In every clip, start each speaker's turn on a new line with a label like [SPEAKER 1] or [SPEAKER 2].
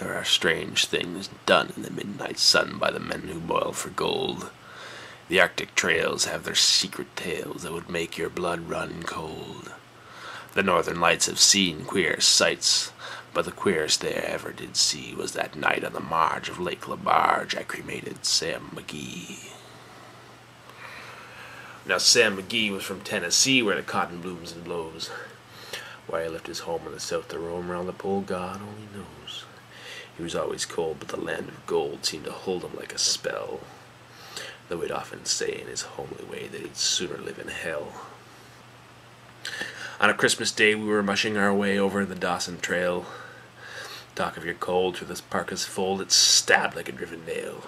[SPEAKER 1] There are strange things done in the midnight sun by the men who boil for gold. The Arctic trails have their secret tales that would make your blood run cold. The northern lights have seen queer sights, but the queerest they ever did see was that night on the marge of Lake Labarge I cremated Sam McGee. Now Sam McGee was from Tennessee, where the cotton blooms and blows. Why he left his home in the south to roam around the pole, God only knows. He was always cold, but the land of gold seemed to hold him like a spell, though he'd often say in his homely way that he'd sooner live in hell. On a Christmas day we were mushing our way over the Dawson Trail. Talk of your cold through this parka's fold, it stabbed like a driven nail,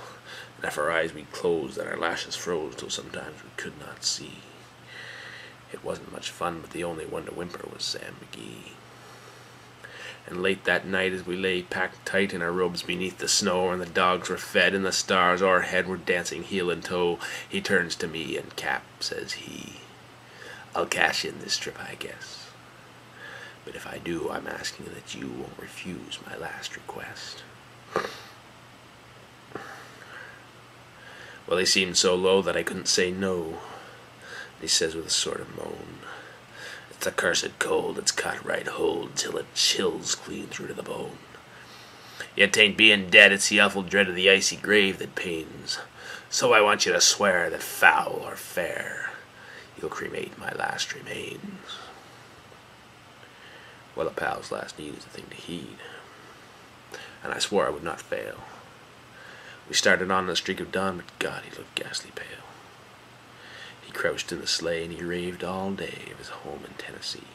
[SPEAKER 1] and if our eyes we'd closed and our lashes froze till sometimes we could not see. It wasn't much fun, but the only one to whimper was Sam McGee. And late that night as we lay packed tight in our robes beneath the snow, and the dogs were fed and the stars o'erhead were dancing heel and toe, he turns to me and Cap, says he, "I'll cash in this trip, I guess. But if I do, I'm asking that you won't refuse my last request." Well, he seemed so low that I couldn't say no. He says with a sort of moan, "It's a cursed cold, it's caught right hold, till it chills clean through to the bone. Yet 'tain't being dead, it's the awful dread of the icy grave that pains. So I want you to swear that foul or fair, you'll cremate my last remains." Well, a pal's last need is a thing to heed, and I swore I would not fail. We started on the streak of dawn, but God, he looked ghastly pale. He crouched in the sleigh and he raved all day of his home in Tennessee.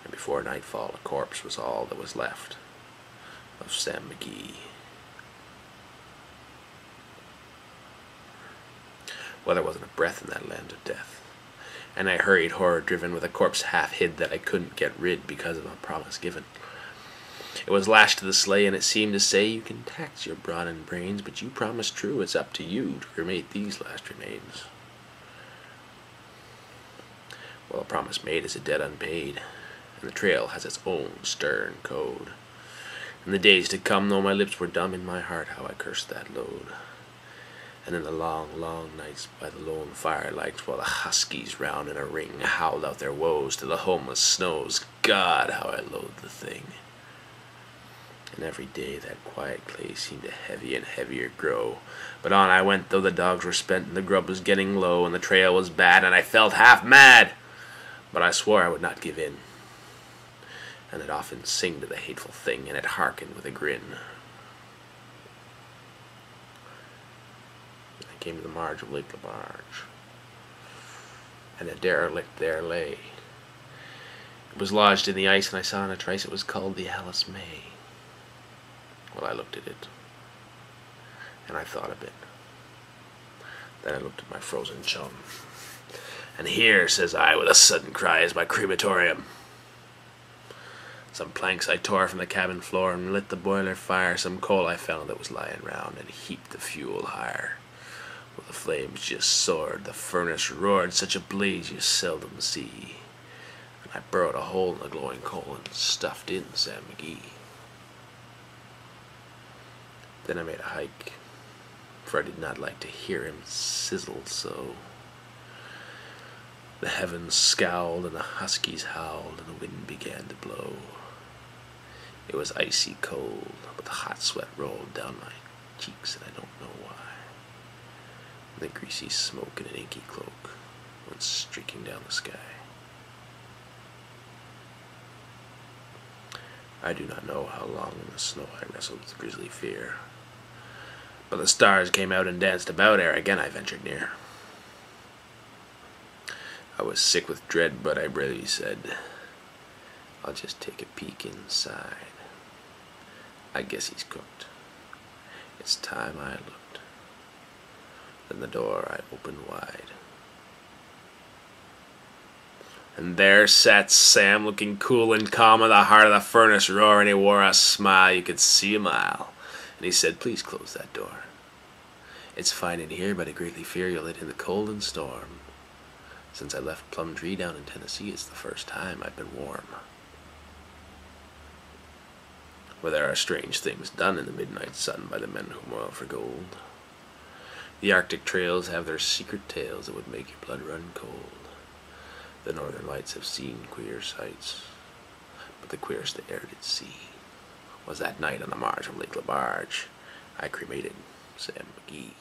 [SPEAKER 1] And before nightfall a corpse was all that was left of Sam McGee. Well, there wasn't a breath in that land of death, and I hurried horror-driven with a corpse half hid that I couldn't get rid because of a promise given. It was lashed to the sleigh, and it seemed to say, "You can tax your brawn and brains, but you promised true, it's up to you to cremate these last remains." Well, a promise made is a debt unpaid, and the trail has its own stern code. In the days to come, though my lips were dumb, in my heart how I cursed that load. And in the long, long nights by the lone firelights, while the huskies round in a ring howled out their woes to the homeless snows, God, how I loathed the thing. And every day that quiet clay seemed to heavy and heavier grow. But on I went, though the dogs were spent and the grub was getting low, and the trail was bad, and I felt half mad. But I swore I would not give in, and I'd often sing to the hateful thing, and it hearkened with a grin. I came to the marge of Lake Labarge, and a derelict there lay. It was lodged in the ice, and I saw in a trice it was called the Alice May. Well, I looked at it, and I thought a bit. Then I looked at my frozen chum. "And here," says I, with a sudden cry, "is my crematorium." Some planks I tore from the cabin floor and lit the boiler fire. Some coal I found that was lying round and heaped the fuel higher. Well, the flames just soared, the furnace roared, such a blaze you seldom see. And I burrowed a hole in the glowing coal and stuffed in Sam McGee. Then I made a hike, for I did not like to hear him sizzle so. The heavens scowled and the huskies howled and the wind began to blow. It was icy cold, but the hot sweat rolled down my cheeks, and I don't know why. And the greasy smoke in an inky cloak went streaking down the sky. I do not know how long in the snow I wrestled with grisly fear, but the stars came out and danced about ere again I ventured near. I was sick with dread, but I bravely said, "I'll just take a peek inside. I guess he's cooked." It's time I looked. Then the door I opened wide. And there sat Sam, looking cool and calm, in the heart of the furnace roar, and he wore a smile you could see a mile. And he said, "Please close that door. It's fine in here, but I greatly fear you'll let in the cold and storm. Since I left Plum Tree down in Tennessee, it's the first time I've been warm." where there are strange things done in the midnight sun by the men who moil for gold. The Arctic trails have their secret tales that would make your blood run cold. The northern lights have seen queer sights, but the queerest they e'er did see was that night on the marge of Lake Labarge I cremated Sam McGee.